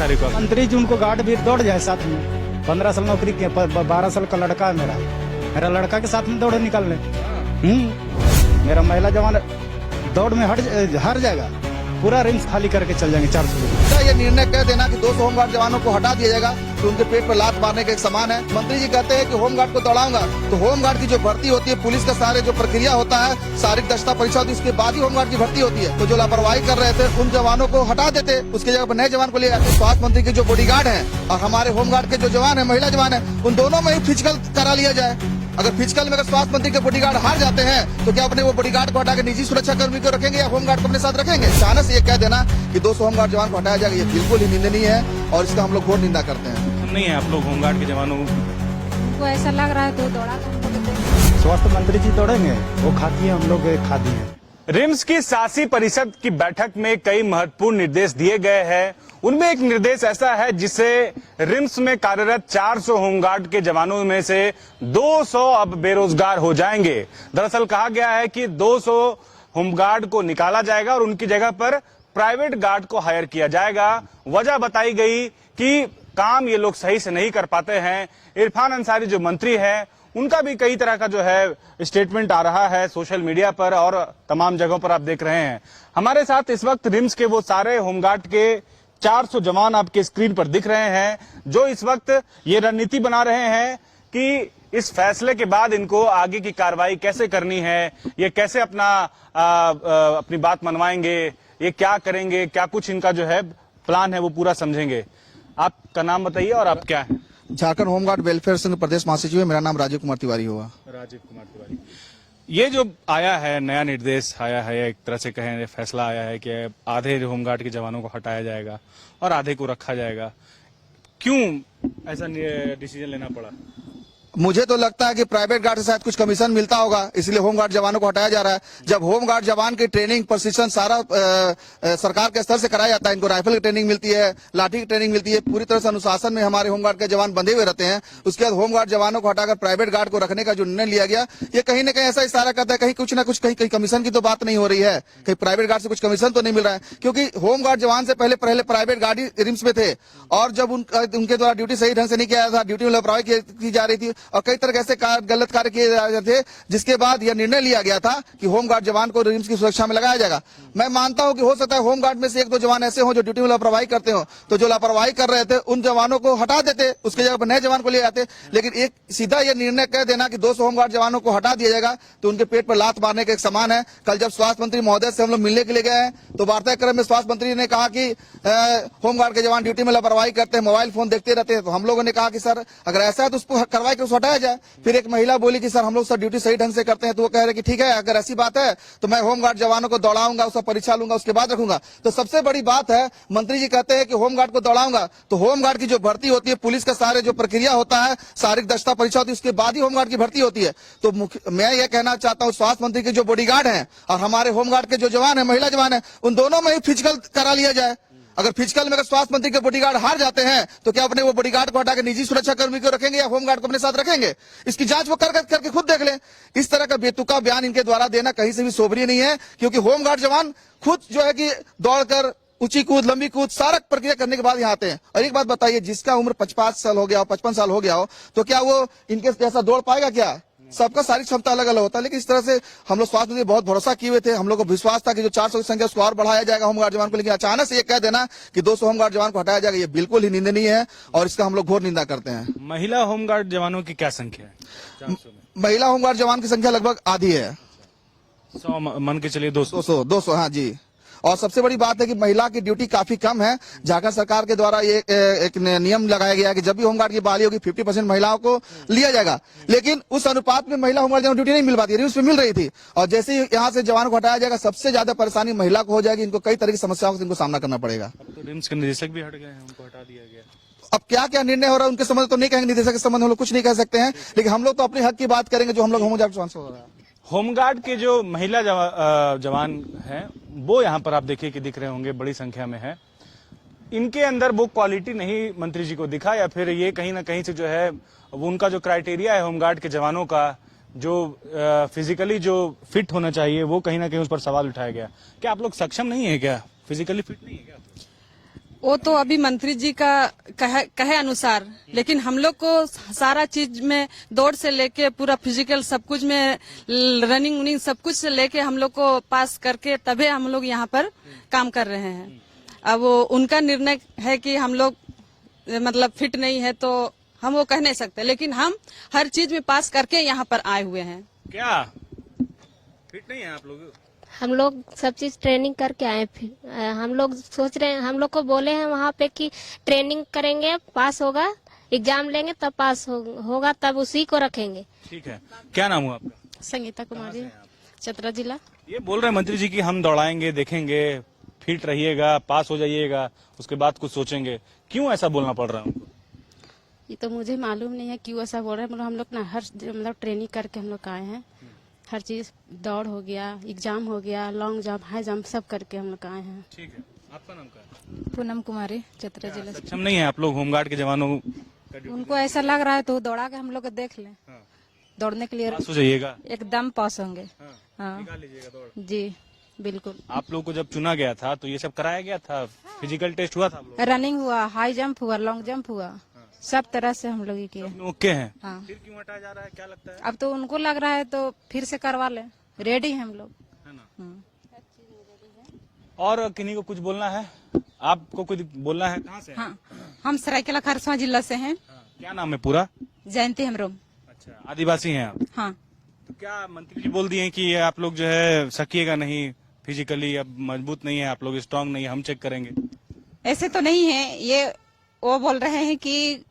सारे को? मंत्री जी उनको गार्ड भी दौड़ जाए साथ में। 15 साल नौकरी किया, 12 साल का लड़का है मेरा लड़का के साथ में दौड़ निकालने। मेरा महिला जवान दौड़ में हार जाएगा, पूरा रिम्स खाली करके चल जाएंगे 400 लोग। ये निर्णय कह देना कि 200 होमगार्ड जवानों को हटा दिया जाएगा तो उनके पेट पर लात मारने का एक समान है। मंत्री जी कहते हैं कि होमगार्ड को दौड़ाऊंगा, तो होमगार्ड की जो भर्ती होती है, पुलिस का सारे जो प्रक्रिया होता है, शारीरिक दक्षता परीक्षा होती है, उसके बाद ही होमगार्ड की भर्ती होती है। तो जो लापरवाही कर रहे थे उन जवानों को हटा देते, उसके जगह पर नए जवान को ले आते। स्वास्थ्य मंत्री के जो बॉडीगार्ड है और हमारे होमगार्ड के जो जवान है, महिला जवान है, उन दोनों में ही फिजिकल करा लिया जाए। अगर फिजिकल में अगर स्वास्थ्य मंत्री के बॉडीगार्ड हार जाते हैं तो क्या अपने वो बॉडीगार्ड को हटा के निजी सुरक्षा कर्मी को रखेंगे या होमगार्ड को अपने साथ रखेंगे? अचानक से ये कह देना कि 200 होमगार्ड जवान को हटाया जाएगा, ये बिल्कुल ही निंदनीय है और इसका हम लोग घोर निंदा करते हैं। नहीं है आप लोग होमगार्ड के जवानों उनको ऐसा लग रहा है तो दौड़ा। स्वास्थ्य मंत्री जी दौड़ेंगे, वो खाती है, हम लोग खाती है। रिम्स की शासी परिषद की बैठक में कई महत्वपूर्ण निर्देश दिए गए हैं। उनमें एक निर्देश ऐसा है जिससे रिम्स में कार्यरत 400 होमगार्ड के जवानों में से 200 अब बेरोजगार हो जाएंगे। दरअसल कहा गया है कि 200 होमगार्ड को निकाला जाएगा और उनकी जगह पर प्राइवेट गार्ड को हायर किया जाएगा। वजह बताई गई कि काम ये लोग सही से नहीं कर पाते हैं। इरफान अंसारी जो मंत्री है उनका भी कई तरह का जो है स्टेटमेंट आ रहा है सोशल मीडिया पर और तमाम जगहों पर आप देख रहे हैं। हमारे साथ इस वक्त रिम्स के वो सारे होमगार्ड के 400 जवान आपके स्क्रीन पर दिख रहे हैं जो इस वक्त ये रणनीति बना रहे हैं कि इस फैसले के बाद इनको आगे की कार्रवाई कैसे करनी है, ये कैसे अपनी बात मनवाएंगे, ये क्या करेंगे, क्या कुछ इनका जो है प्लान है वो पूरा समझेंगे। आपका नाम बताइए और आप क्या है? झारखंड होमगार्ड वेलफेयर संघ प्रदेश महासचिव है, मेरा नाम राजीव कुमार तिवारी हुआ। राजीव कुमार तिवारी, ये जो आया है नया निर्देश आया है, एक तरह से कहें फैसला आया है कि आधे होमगार्ड के जवानों को हटाया जाएगा और आधे को रखा जाएगा, क्यों ऐसा डिसीजन लेना पड़ा? मुझे तो लगता है कि प्राइवेट गार्ड से शायद कुछ कमीशन मिलता होगा, इसलिए होमगार्ड जवानों को हटाया जा रहा है। जब होमगार्ड जवान की ट्रेनिंग प्रशिक्षण सारा सरकार के स्तर से कराया जाता है, इनको राइफल की ट्रेनिंग मिलती है, लाठी की ट्रेनिंग मिलती है, पूरी तरह से अनुशासन में हमारे होमगार्ड के जवान बंधे हुए रहते हैं। उसके बाद होमगार्ड जवानों को हटाकर प्राइवेट गार्ड को रखने का जो निर्णय लिया गया, ये कहीं ना कहीं ऐसा इशारा करता है कहीं कुछ ना कुछ कहीं कमीशन की तो बात नहीं हो रही है, कहीं प्राइवेट गार्ड से कुछ कमीशन तो नहीं मिल रहा है। क्योंकि होमगार्ड जवान से पहले प्राइवेट गार्ड ही रिम्स में थे और जब उनके द्वारा ड्यूटी सही ढंग से नहीं किया था, ड्यूटी में लापरवाही की जा रही थी और कई तरह के गलत कार्य किए जा रहे थे, जिसके बाद यह निर्णय लिया गया था कि होमगार्ड जवान को रिम्स की सुरक्षा में लगाया जाएगा। मैं मानता हूं कि हो सकता है होमगार्ड में से एक दो जवान ऐसे हो जो ड्यूटी में लापरवाही करते हो, तो जो लापरवाही कर रहे थे उन जवानों को हटा देते, उसके जगह पर नए जवान को ले आते। लेकिन एक सीधा यह निर्णय कह देना कि 200 होमगार्ड जवानों को हटा दिया जाएगा तो उनके पेट पर लात मारने का एक समान है। कल जब स्वास्थ्य मंत्री महोदय से हम लोग मिलने के लिए गए हैं तो वार्ताक्रम में स्वास्थ्य मंत्री ने कहा कि होमगार्ड के जवान ड्यूटी में लापरवाही करते हैं, मोबाइल फोन देखते रहते हैं। तो हम लोगों ने कहा कि सर अगर ऐसा है तो उसको करवाई के उसको हटाया जाए। फिर एक महिला बोली कि सर हम लोग सर ड्यूटी सही ढंग से करते हैं, तो वो कह रहे कि ठीक है अगर ऐसी बात है तो मैं होमगार्ड जवानों को दौड़ाऊंगा, उसका परीक्षा लूंगा, उसके बाद रखूंगा। तो सबसे बड़ी बात है, मंत्री जी कहते हैं कि होमगार्ड को दौड़ाऊंगा, तो होमगार्ड की जो भर्ती होती है, पुलिस का सारे जो प्रक्रिया होता है, शारीरिक दक्षता परीक्षा होती है, उसके बाद ही होमगार्ड की भर्ती होती है। तो मैं ये कहना चाहता हूँ स्वास्थ्य मंत्री के जो बॉडीगार्ड है और हमारे होमगार्ड के जो जवान है, महिला जवान है, उन दोनों में ही फिजिकल करा लिया जाए। अगर फिजिकल में अगर स्वास्थ्य मंत्री के बॉडीगार्ड हार जाते हैं तो क्या अपने वो बॉडीगार्ड को हटा के निजी सुरक्षा कर्मी को रखेंगे या होमगार्ड को अपने साथ रखेंगे? इसकी जांच वो करके खुद देख लें। इस तरह का बेतुका बयान इनके द्वारा देना कहीं से भी शोभनीय नहीं है, क्योंकि होमगार्ड जवान खुद जो है कि दौड़कर ऊंची कूद, लंबी कूद, सारा प्रक्रिया करने के बाद यहाँ आते हैं। और एक बात बताइए, जिसका उम्र 55 साल हो गया हो, 55 साल हो गया हो, तो क्या वो इनके जैसा दौड़ पाएगा? क्या सबका शारीरिक क्षमता अलग अलग होता है। लेकिन इस तरह से हम लोग स्वास्थ्य मंत्री बहुत भरोसा किए हुए थे, हम लोग को विश्वास था कि जो 400 की संख्या उसको और बढ़ाया जाएगा होमगार्ड जवान को। लेकिन अचानक से ये कह देना कि 200 होमगार्ड जवान को हटाया जाएगा, ये बिल्कुल ही निंदनीय है और इसका हम लोग घोर निंदा करते हैं। महिला होमगार्ड जवानों की क्या संख्या है? 400 में महिला होमगार्ड जवान की संख्या लगभग आधी है, 100 मन के चलिए 200। हाँ जी। और सबसे बड़ी बात है कि महिला की ड्यूटी काफी कम है। झारखंड सरकार के द्वारा ये एक नियम लगाया गया है कि जब भी होमगार्ड की बहाली होगी 50% महिलाओं को लिया जाएगा, लेकिन उस अनुपात में महिला होमगार्ड जवान ड्यूटी नहीं मिल पाती है, उस पर मिल रही थी। और जैसे ही यहाँ से जवान को हटाया जाएगा, सबसे ज्यादा परेशानी महिला को हो जाएगी, इनको कई तरह की समस्याओं से इनको सामना करना पड़ेगा। अब तो रिम्स के निदेशक भी हट गए हैं, उनको हटा दिया गया। अब क्या क्या निर्णय हो रहा है उनके संबंध तो नहीं कहेंगे, निदेशक के संबंध हम लोग कुछ नहीं कह सकते हैं, लेकिन हम लोग तो अपने हक की बात करेंगे जो हम लोग होमगार्ड जवान से हो रहा है। होमगार्ड के जो महिला जवान हैं वो यहाँ पर आप देखिए कि दिख रहे होंगे, बड़ी संख्या में है। इनके अंदर वो क्वालिटी नहीं मंत्री जी को दिखा, या फिर ये कहीं ना कहीं से जो है वो उनका जो क्राइटेरिया है होमगार्ड के जवानों का, जो फिजिकली जो फिट होना चाहिए, वो कहीं ना कहीं उस पर सवाल उठाया गया। क्या आप लोग सक्षम नहीं है? क्या फिजिकली फिट नहीं है क्या? वो तो अभी मंत्री जी का कहे अनुसार, लेकिन हम लोग को सारा चीज में दौड़ से लेके पूरा फिजिकल सब कुछ में रनिंग वनिंग सब कुछ से लेके हम लोग को पास करके तभी हम लोग यहाँ पर काम कर रहे हैं। अब वो उनका निर्णय है कि हम लोग मतलब फिट नहीं है तो हम वो कह नहीं सकते, लेकिन हम हर चीज में पास करके यहाँ पर आए हुए हैं। क्या फिट नहीं है आप लोग? हम लोग सब चीज ट्रेनिंग करके आए। फिर हम लोग सोच रहे हैं, हम लोग को बोले हैं वहाँ पे कि ट्रेनिंग करेंगे, पास होगा, एग्जाम लेंगे तब पास होगा, तब उसी को रखेंगे। ठीक है, क्या नाम हुआ आपका? संगीता कुमारी, चतरा जिला। ये बोल रहे हैं मंत्री जी कि हम दौड़ाएंगे, देखेंगे, फिट रहिएगा, पास हो जाइएगा, उसके बाद कुछ सोचेंगे। क्यों ऐसा बोलना पड़ रहा है उनको? ये तो मुझे मालूम नहीं है क्यों ऐसा बोल रहे हैं। मतलब हम लोग ना हर मतलब ट्रेनिंग करके हम लोग आए हैं। हर चीज दौड़ हो गया, एग्जाम हो गया, लॉन्ग जंप, हाई जंप सब करके हम लोग आए हैं। ठीक है, आपका नाम क्या है? पूनम कुमारी, चतरा जिला। सक्षम नहीं है आप लोग होमगार्ड के जवानों? उनको ऐसा लग रहा है तो दौड़ा के हम लोग देख लें। दौड़ने के लिए पास हो जाइएगा, एकदम पास होंगे। हाँ निकाल लीजिएगा दौड़। जी बिल्कुल। आप लोग को जब चुना गया था तो ये सब कराया गया था, फिजिकल टेस्ट हुआ था आप लोग? रनिंग हुआ, हाई जंप हुआ, लॉन्ग जंप हुआ, सब तरह से हम लोग ये किए। ओके हैं। हाँ। फिर क्यों हटाया जा रहा है, क्या लगता है? अब तो उनको लग रहा है तो फिर से करवा ले, रेडी है हम लोग। है ना? और किन्हीं को कुछ बोलना है? आपको कुछ बोलना है? कहाँ से? हाँ, हम सरायकेला खरसवां जिला से हैं। क्या नाम है पूरा? जयंती हेम्ब्रोम। अच्छा, आदिवासी हैं आप? हाँ, तो क्या मंत्री जी बोल दिए कि ये आप लोग जो है सकिएगा नहीं, फिजिकली अब मजबूत नहीं है आप लोग, स्ट्रांग नहीं है, हम चेक करेंगे? ऐसे तो नहीं है। ये वो बोल रहे हैं कि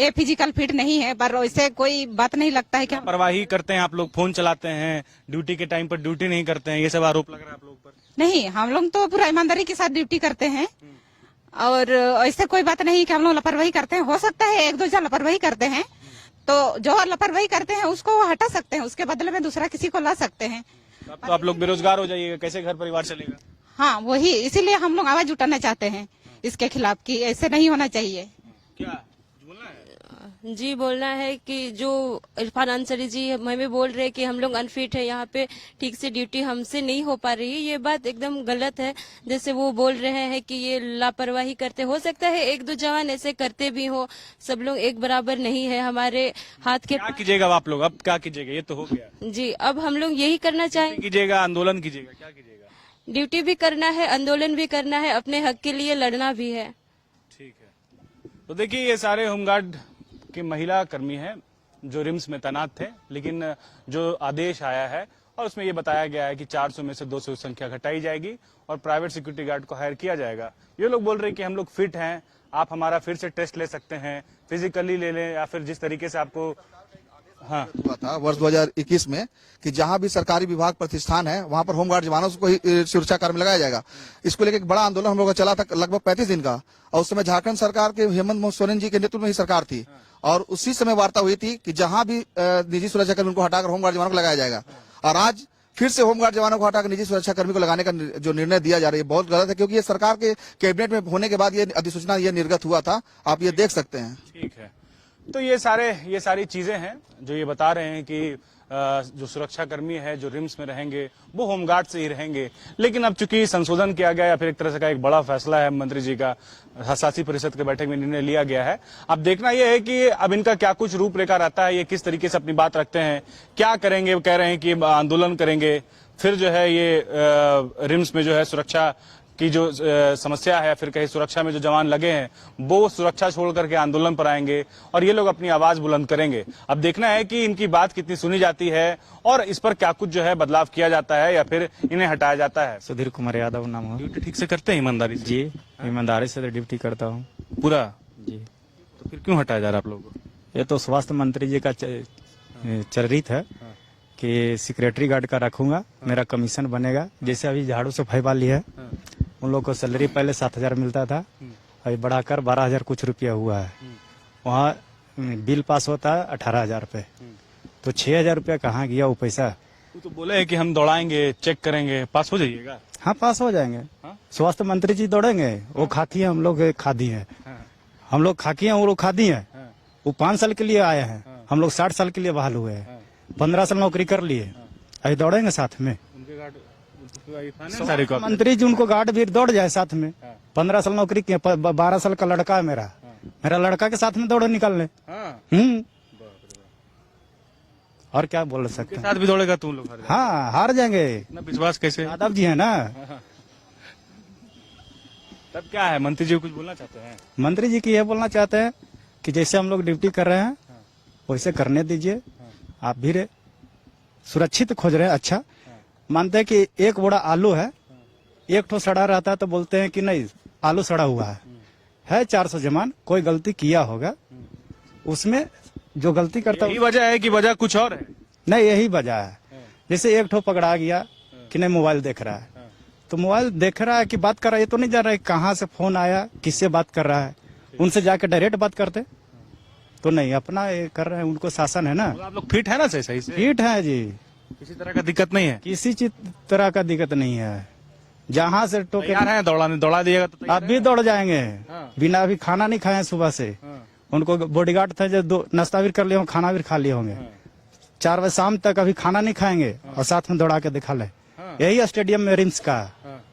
ये फिजिकल फिट नहीं है, पर वैसे कोई बात नहीं लगता है कि लापरवाही करते हैं आप लोग, फोन चलाते हैं, ड्यूटी के टाइम पर ड्यूटी नहीं करते हैं, ये सब आरोप लग रहा है आप लोग पर? नहीं, हम लोग तो पूरा ईमानदारी के साथ ड्यूटी करते हैं और ऐसे कोई बात नहीं कि हम लोग लापरवाही करते हैं। हो सकता है एक दो जन लापरवाही करते हैं, तो जो लापरवाही करते हैं उसको हटा सकते हैं, उसके बदले में दूसरा किसी को ला सकते हैं। अब तो आप लोग बेरोजगार हो जाइएगा, कैसे घर परिवार चलेगा? हाँ, वही इसीलिए हम लोग आवाज उठाना चाहते हैं इसके खिलाफ कि ऐसे नहीं होना चाहिए। क्या बोलना है? जी, बोलना है कि जो इरफान अंसारी जी हमें बोल रहे हैं कि हम लोग अनफिट है, यहाँ पे ठीक से ड्यूटी हमसे नहीं हो पा रही है, ये बात एकदम गलत है। जैसे वो बोल रहे हैं कि ये लापरवाही करते, हो सकता है एक दो जवान ऐसे करते भी हो, सब लोग एक बराबर नहीं है। हमारे हाथ के क्या कीजिएगा आप लोग, अब क्या कीजिएगा? ये तो हो गया। जी, अब हम लोग यही करना चाहेंगे, कीजिएगा, आंदोलन कीजिएगा, क्या कीजिएगा? ड्यूटी भी करना है, आंदोलन भी करना है, अपने हक के लिए लड़ना भी है। ठीक है, तो देखिए ये सारे होमगार्ड के महिला कर्मी हैं जो रिम्स में तैनात थे, लेकिन जो आदेश आया है और उसमें ये बताया गया है कि 400 में से 200 संख्या घटाई जाएगी और प्राइवेट सिक्योरिटी गार्ड को हायर किया जाएगा। ये लोग बोल रहे हैं कि हम लोग फिट हैं, आप हमारा फिर से टेस्ट ले सकते हैं, फिजिकली ले लें या फिर जिस तरीके से आपको। हाँ, हुआ था वर्ष 2021 में कि जहां भी सरकारी विभाग प्रतिष्ठान है वहां पर होमगार्ड जवानों को ही सुरक्षा कार्य में लगाया जाएगा। इसको लेकर एक बड़ा आंदोलन हम लोग का चला था लगभग 35 दिन का, और उस समय झारखंड सरकार के हेमंत सोरेन जी के नेतृत्व में ही सरकार थी, और उसी समय वार्ता हुई थी कि जहां भी निजी सुरक्षा कर्मी को हटाकर होमगार्ड जवानों को लगाया जाएगा। और आज फिर से होमगार्ड जवानों को हटाकर निजी सुरक्षा कर्मी को लगाने का जो निर्णय दिया जा रहा है बहुत गलत है, क्योंकि ये सरकार के कैबिनेट में होने के बाद ये अधिसूचना ये निर्गत हुआ था, आप ये देख सकते हैं। ठीक है, तो ये सारी चीजें हैं जो ये बता रहे हैं कि जो सुरक्षा कर्मी है जो रिम्स में रहेंगे वो होमगार्ड से ही रहेंगे। लेकिन अब चूंकि संशोधन किया गया या फिर एक तरह से का एक बड़ा फैसला है, मंत्री जी का शासी परिषद के बैठक में निर्णय लिया गया है। अब देखना यह है कि अब इनका क्या कुछ रूपरेखा रहता है, ये किस तरीके से अपनी बात रखते हैं, क्या करेंगे। वो कह रहे हैं कि आंदोलन करेंगे, फिर जो है ये रिम्स में जो है सुरक्षा की जो समस्या है, फिर कहीं सुरक्षा में जो जवान लगे हैं वो सुरक्षा छोड़ करके आंदोलन पर आएंगे और ये लोग अपनी आवाज बुलंद करेंगे। अब देखना है कि इनकी बात कितनी सुनी जाती है और इस पर क्या कुछ जो है बदलाव किया जाता है या फिर इन्हें हटाया जाता है। सुधीर कुमार यादव नाम है। ड्यूटी ठीक से करते हैं ईमानदारी से? जी, ईमानदारी से ड्यूटी करता हूँ पूरा। जी। तो फिर क्यों हटाया जा रहा है आप लोगों को? ये तो स्वास्थ्य मंत्री जी का चरित है कि सिक्योरिटी गार्ड का रखूंगा, मेरा कमीशन बनेगा। जैसे अभी झाड़ू सफाई वाली है, उन लोग को सैलरी पहले 7,000 मिलता था, अभी बढ़ाकर 12,000 कुछ रुपया हुआ है। वहाँ बिल पास होता है 18,000 रुपये, तो 6,000 रुपया कहाँ गया वो पैसा? वो तो बोले है कि हम दौड़ाएंगे, चेक करेंगे, पास हो जाइएगा। हाँ, पास हो जाएंगे। हाँ? स्वास्थ्य मंत्री जी दौड़ेंगे, वो खाकी है, हम लोग खादी है। हम लोग खाकी हैं, वो लोग खादी है। वो 5 साल के लिए आए हैं, हम लोग 60 साल के लिए बहाल हुए हैं, 15 साल नौकरी कर लिए, अभी दौड़ेंगे साथ में। मंत्री जी उनको गार्ड भी दौड़ जाए साथ में, 15 साल नौकरी किया, 12 साल का लड़का है मेरा लड़का के साथ में दौड़ निकालने। और क्या बोल सकते के हैं। साथ भी दौड़ेगा तुम लोग? हाँ, हार जाएंगे। इतना विश्वास कैसे? यादव जी है ना। तब क्या है, मंत्री जी कुछ बोलना चाहते हैं? मंत्री जी की ये बोलना चाहते हैं कि जैसे हम लोग ड्यूटी कर रहे हैं वैसे करने दीजिए। आप भी सुरक्षित खोज रहे हैं। अच्छा, मानते हैं कि एक बोरा आलू है, एक ठो सड़ा रहता है तो बोलते हैं कि नहीं आलू सड़ा हुआ है 400 जवान, कोई गलती किया होगा उसमें जो गलती करता यही वजह है कि वजह कुछ और है? नहीं, यही वजह है। जैसे एक ठो पकड़ा गया कि नहीं मोबाइल देख रहा है, तो मोबाइल देख रहा है कि बात कर रहा है, ये तो नहीं जान रहा है कहाँ से फोन आया, किससे बात कर रहा है। उनसे जाके डायरेक्ट बात करते तो नहीं, अपना ये कर रहे हैं, उनको शासन है ना। आप लोग फिट है ना? सही से फिट है जी, किसी तरह का दिक्कत नहीं है? किसी चीज तरह का दिक्कत नहीं है। जहाँ से टोके तैयार है दौड़ाने? दौड़ा दिएगा तो तैयार आप भी दौड़ जाएंगे। हाँ। बिना अभी खाना नहीं खाए सुबह से। उनको बॉडीगार्ड थे जो नाश्ता भी कर लिए होंगे, खाना भी खा लिए होंगे। 4 बजे शाम तक अभी खाना नहीं खाएंगे और साथ में दौड़ा के दिखा ले। यही स्टेडियम में रिम्स का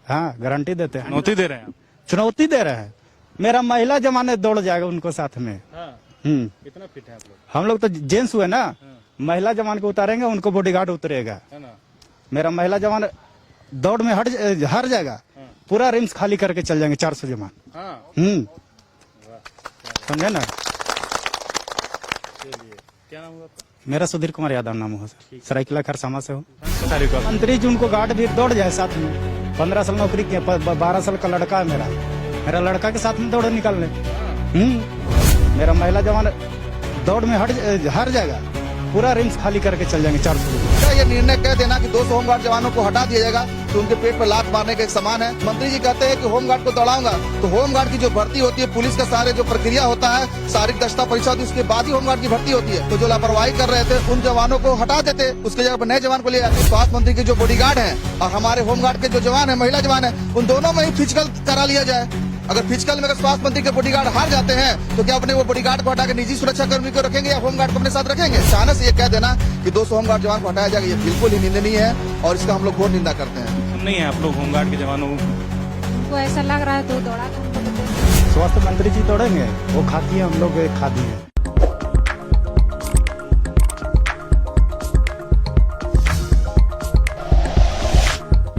हाँ गारंटी देते हैं। चुनौती दे रहे हैं? चुनौती दे रहे हैं। मेरा महिला जमाने दौड़ जाएगा उनको साथ में। कितना फिट है आप लोग? हम लोग तो जेंट्स हुए ना, महिला जवान को उतारेंगे, उनको बॉडीगार्ड उतरेगा। है ना? मेरा महिला जवान दौड़ में हार जाएगा, पूरा रिम्स खाली करके चल जाएंगे 400 जवान। समझे ना? क्या नाम हुआ आपका? मेरा सुधीर कुमार यादव नाम हो सर, सरायकेला खरसामा से हो। तारीख को मंत्री जी उनको गार्ड भी दौड़ जाए साथ में। 15 साल नौकरी किया, 12 साल का लड़का है मेरा लड़का के साथ में दौड़ निकालने। मेरा महिला जवान दौड़ में हार जाएगा, पूरा रिम्स खाली करके चल जाएंगे 400 लोग। क्या ये निर्णय कह देना कि 200 होमगार्ड जवानों को हटा दिया जाएगा तो उनके पेट पर लात मारने के एक समान है। मंत्री जी कहते हैं कि होमगार्ड को दौड़ाऊंगा, तो होमगार्ड की जो भर्ती होती है, पुलिस का सारे जो प्रक्रिया होता है, शारीरिक दक्षता परीक्षा होती है, उसके बाद ही होमगार्ड की भर्ती होती है। तो जो लापरवाही कर रहे थे उन जवानों को हटा देते, उसके जगह पर नए जवान को ले आते। स्वास्थ्य मंत्री के जो बॉडीगार्ड है और हमारे होमगार्ड के जो जवान है, महिला जवान है, उन दोनों में ही फिजिकल करा लिया जाए। अगर फिजिकल में अगर स्वास्थ्य मंत्री के बॉडीगार्ड हार जाते हैं तो क्या अपने वो बॉडीगार्ड को हटा के निजी सुरक्षा कर्मी को रखेंगे या होमगार्ड को अपने साथ रखेंगे? अचानक से ये कह देना कि 200 होमगार्ड जवान को हटाया जाएगा, ये बिल्कुल ही निंदनीय है और इसका हम लोग घोर निंदा करते हैं। नहीं है आप लोग होमगार्ड के जवानों उनको ऐसा लग रहा है तो दौड़ा के हम लोग देख। स्वास्थ्य मंत्री जी दौड़ेंगे, वो खाती है, हम लोग खाती है।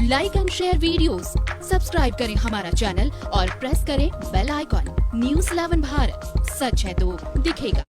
Like and share videos, subscribe करें हमारा चैनल और प्रेस करें बेल आइकॉन। न्यूज़ 11 भारत, सच है तो दिखेगा।